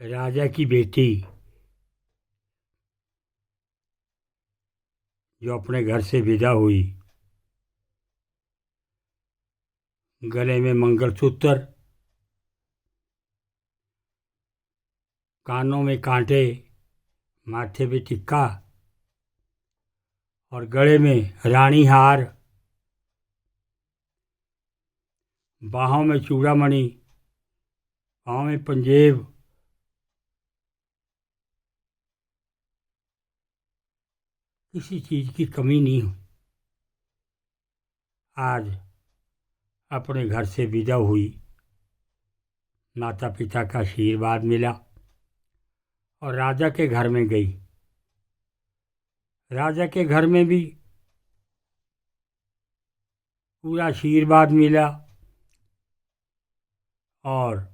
राजा की बेटी जो अपने घर से विदा हुई, गले में मंगलसूत्र, कानों में कांटे, माथे पे टिक्का और गले में रानी हार, बाहों में चूड़ामणि, पाँव में पंजेब, किसी चीज़ की कमी नहीं हुई। आज अपने घर से विदा हुई, माता पिता का आशीर्वाद मिला और राजा के घर में गई। राजा के घर में भी पूरा आशीर्वाद मिला और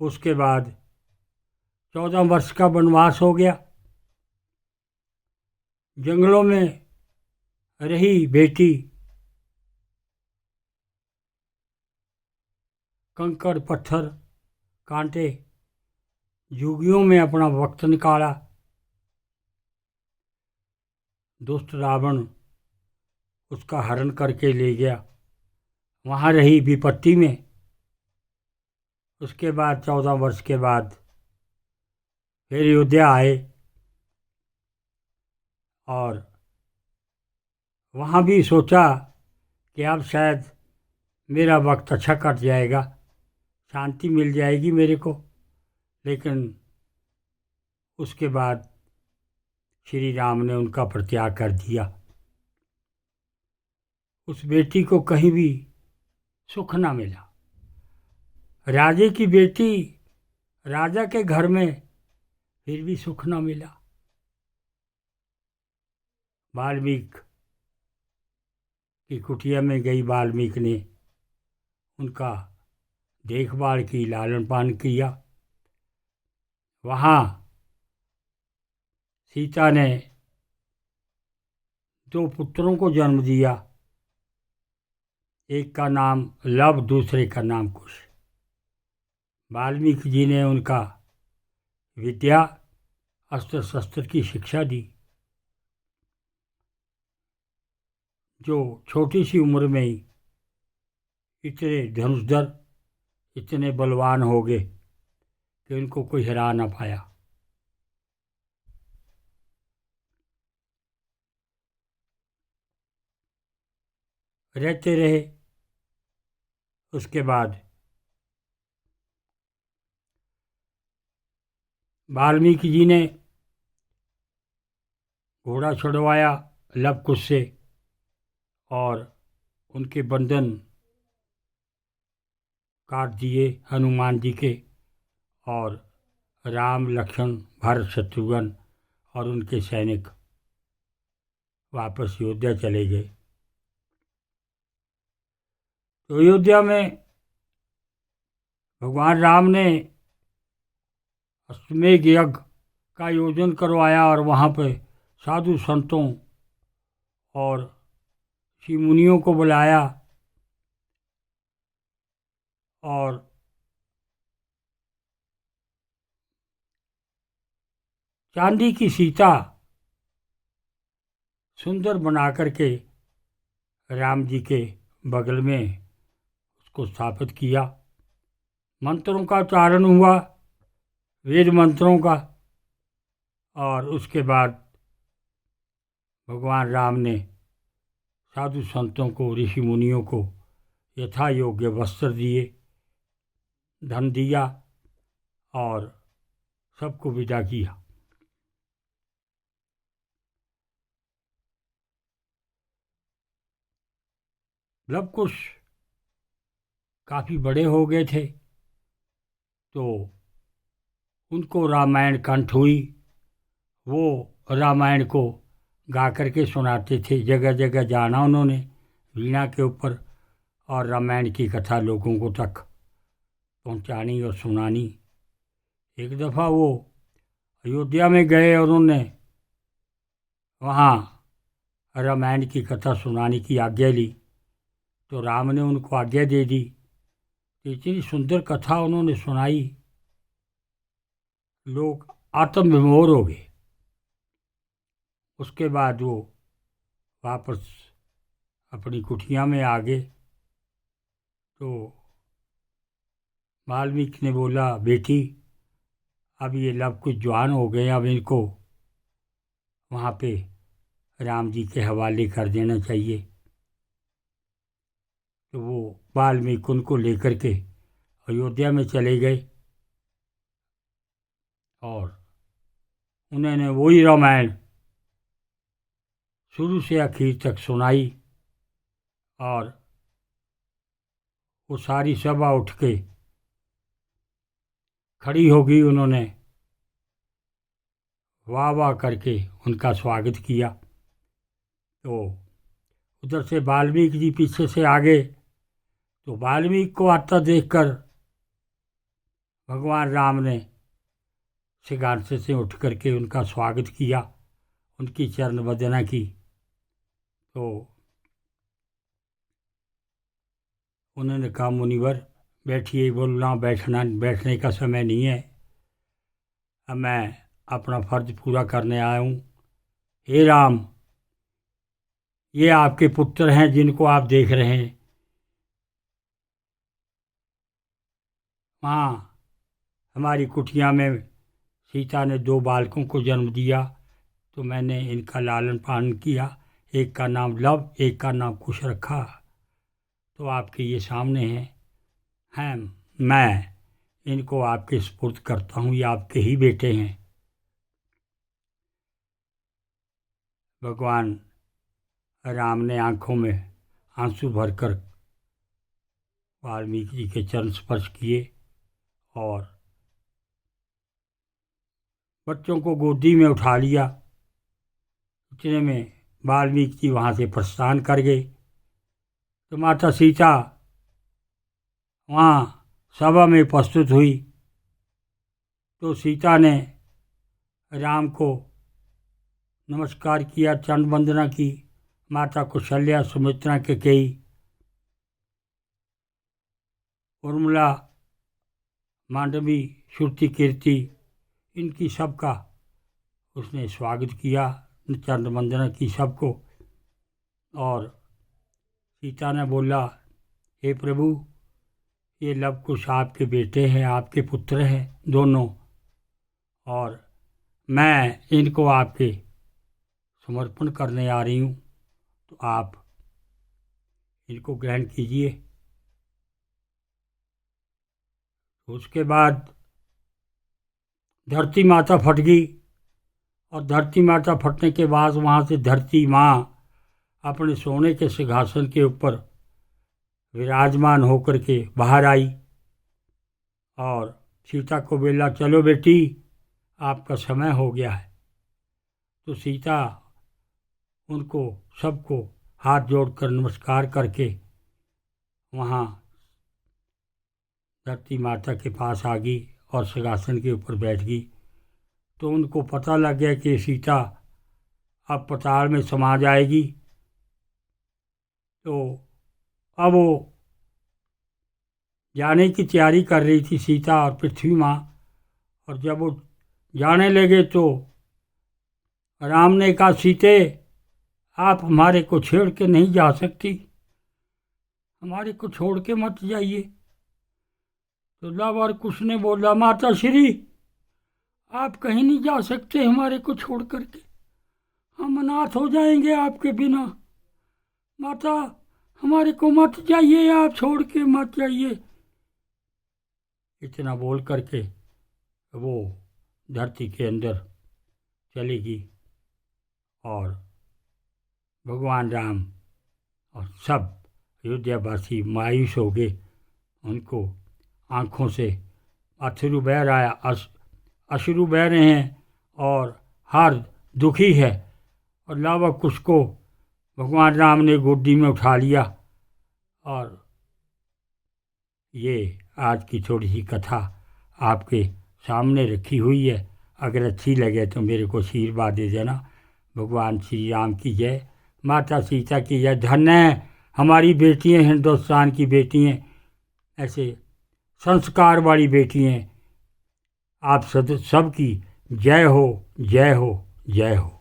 उसके बाद 14 वर्ष का वनवास हो गया। जंगलों में रही बेटी, कंकड़ पत्थर कांटे झुग्गियों में अपना वक्त निकाला। दुष्ट रावण उसका हरण करके ले गया, वहाँ रही विपत्ति में। उसके बाद 14 वर्ष के बाद फिर अयोध्या आए और वहाँ भी सोचा कि अब शायद मेरा वक्त अच्छा कट जाएगा, शांति मिल जाएगी मेरे को। लेकिन उसके बाद श्री राम ने उनका परित्याग कर दिया। उस बेटी को कहीं भी सुख ना मिला। राजे की बेटी राजा के घर में, फिर भी सुख ना मिला। वाल्मीकि की कुटिया में गई, वाल्मीकि ने उनका देखभाल की, लालन पालन किया। वहाँ सीता ने 2 पुत्रों को जन्म दिया, एक का नाम लव, दूसरे का नाम कुश। वाल्मीकि जी ने उनका विद्या, अस्त्र शस्त्र की शिक्षा दी। जो छोटी सी उम्र में ही इतने धनुषधर, इतने बलवान हो गए कि उनको कोई हरा ना पाया। रहते रहे। उसके बाद वाल्मीकि जी ने घोड़ा छुड़वाया लव कुश से और उनके बंधन काट दिए हनुमान जी के, और राम, लक्ष्मण, भरत, शत्रुघ्न और उनके सैनिक वापस अयोध्या चले गए। तो अयोध्या में भगवान राम ने अश्वमेध यज्ञ का आयोजन करवाया और वहाँ पे साधु संतों और ऋषि मुनियों को बुलाया और चांदी की सीता सुंदर बना करके राम जी के बगल में उसको स्थापित किया। मंत्रों का उच्चारण हुआ, वेद मंत्रों का, और उसके बाद भगवान राम ने साधु संतों को, ऋषि मुनियों को यथा योग्य वस्त्र दिए, धन दिया और सबको विदा किया। लव कुश काफ़ी बड़े हो गए थे तो उनको रामायण कंठ हुई। वो रामायण को गा करके सुनाते थे, जगह जगह जाना उन्होंने वीणा के ऊपर और रामायण की कथा लोगों को तक पहुंचानी और सुनानी। एक दफ़ा वो अयोध्या में गए और उन्होंने वहाँ रामायण की कथा सुनाने की आज्ञा ली, तो राम ने उनको आज्ञा दे दी। तो इतनी सुंदर कथा उन्होंने सुनाई लोग आत्मविभोर हो गए। उसके बाद वो वापस अपनी कुटिया में आ गए। तो वाल्मीकि ने बोला, बेटी अब ये लव कुछ जवान हो गए, अब इनको वहाँ पे राम जी के हवाले कर देना चाहिए। तो वो वाल्मीकि उनको लेकर के अयोध्या में चले गए और उन्होंने वही रामायण शुरू से आखिर तक सुनाई। और वो सारी सभा उठ के खड़ी हो गई। उन्होंने वाह वाह करके उनका स्वागत किया। तो उधर से वाल्मीकि जी पीछे से आगे, तो वाल्मीकि को आता देखकर भगवान राम ने सिंहासन से उठ करके उनका स्वागत किया, उनकी चरण वंदना की। तो उन्होंने कहा, मुनिवर बैठिए। बोलना बैठने का समय नहीं है, अब मैं अपना फर्ज पूरा करने आया हूँ। हे राम, ये आपके पुत्र हैं जिनको आप देख रहे हैं। वहाँ हमारी कुटिया में सीता ने 2 बालकों को जन्म दिया, तो मैंने इनका लालन पालन किया। एक का नाम लव, एक का नाम कुश रखा। तो आपके ये सामने हैं, मैं इनको आपके सुपुर्द करता हूँ, ये आपके ही बेटे हैं। भगवान राम ने आंखों में आंसू भरकर वाल्मीकि जी के चरण स्पर्श किए और बच्चों को गोदी में उठा लिया। इतने में वाल्मीकि जी वहाँ से प्रस्थान कर गए। तो माता सीता वहाँ सभा में प्रस्तुत हुई। तो सीता ने राम को नमस्कार किया, चरण वंदना की। माता कौशल्या, सुमित्रा, कैकेयी, उर्मिला, मांडवी, श्रुति, कीर्ति, इनकी सबका उसने स्वागत किया, चरण वंदना की सबको। और सीता ने बोला, हे प्रभु, ये लव कुश आपके बेटे हैं, आपके पुत्र हैं दोनों, और मैं इनको आपके समर्पण करने आ रही हूँ, तो आप इनको ग्रहण कीजिए। उसके बाद धरती माता फट गई और धरती माता फटने के बाद वहाँ से धरती माँ अपने सोने के सिंहासन के ऊपर विराजमान होकर के बाहर आई और सीता को बोला, चलो बेटी, आपका समय हो गया है। तो सीता उनको सबको हाथ जोड़कर नमस्कार करके वहाँ धरती माता के पास आ गई और सिंहासन के ऊपर बैठ गई। तो उनको पता लग गया कि सीता अब पाताल में समा जाएगी। तो अब वो जाने की तैयारी कर रही थी सीता और पृथ्वी माँ। और जब वो जाने लगे तो राम ने कहा, सीते, आप हमारे को छेड़ के नहीं जा सकती, हमारे को छोड़ के मत जाइए। तो लव और कुश ने बोला, माता श्री, आप कहीं नहीं जा सकते हमारे को छोड़ करके, हम अनाथ हो जाएंगे आपके बिना। माता, हमारे को मत जाइए, आप छोड़ के मत जाइए। इतना बोल करके वो धरती के अंदर चली गई और भगवान राम और सब अयोध्यावासी मायूस हो गए। उनको आँखों से अश्रु बह रहा है, अश्रु बह रहे हैं और हर दुखी है। और लव कुश को भगवान राम ने गोदी में उठा लिया। और ये आज की थोड़ी सी कथा आपके सामने रखी हुई है। अगर अच्छी लगे तो मेरे को आशीर्वाद दे देना। भगवान श्री राम की जय, माता सीता की जय। धन्य है हमारी बेटियाँ, हिंदुस्तान की बेटियाँ, ऐसे संस्कार वाली बेटियाँ, आप सब की जय हो, जय हो, जय हो।